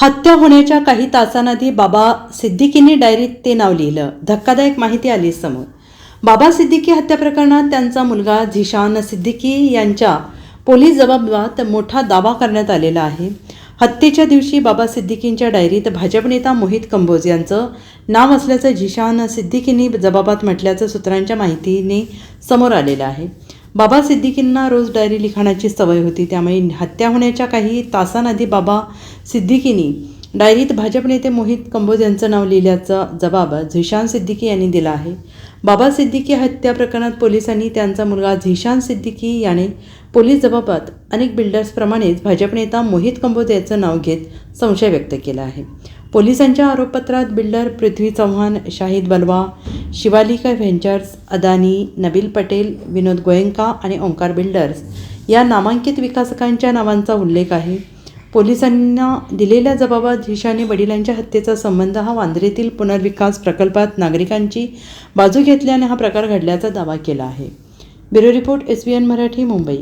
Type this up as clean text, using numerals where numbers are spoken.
हत्या होण्याच्या काही तासांआधी बाबा सिद्दीकींनी डायरीत ते नाव लिहिलं. धक्कादायक माहिती आली समोर. बाबा सिद्दीकी हत्या प्रकरणात त्यांचा मुलगा झिशान सिद्दीकी यांच्या पोलीस जबाबात मोठा दावा करण्यात आलेला आहे. हत्येच्या दिवशी बाबा सिद्दीकींच्या डायरीत भाजप नेता मोहित कंबोज यांचं नाव असल्याचं झिशान सिद्दीकींनी जबाबात म्हटल्याचं सूत्रांच्या माहितीने समोर आलेलं आहे. बाबा सिद्दीकींना रोज डायरी लिखाणाची सवय होती, त्यामुळे हत्या होण्याच्या काही तासांआधी बाबा सिद्दीकींनी डायरीत भाजप नेते मोहित कंबोज यांचं नाव लिहिल्याचा जबाब झिशान सिद्दीकी यांनी दिला आहे. बाबा सिद्दीकी हत्या प्रकरणात पोलिसांनी त्यांचा मुलगा झिशान सिद्दीकी याने पोलीस जबाबात अनेक बिल्डर्सप्रमाणेच भाजप नेता मोहित कंबोज याचं नाव घेत संशय व्यक्त केला आहे. पोलिसांच्या आरोपपत्रात बिल्डर पृथ्वी चव्हाण, शाहिद बलवा, शिवालिका व्हेंचर्स, अदानी, नबील पटेल, विनोद गोयंका आणि ओंकार बिल्डर्स या नामांकित विकासकांच्या नावांचा उल्लेख आहे. पोलिसांना दिलेल्या जबाबात झिशानने वडिलांच्या हत्येचा संबंध हा वांद्रेतील पुनर्विकास प्रकल्पात नागरिकांची बाजू घेतल्याने हा प्रकार घडल्याचा दावा केला आहे. Bureau report, SVN Marathi, Mumbai.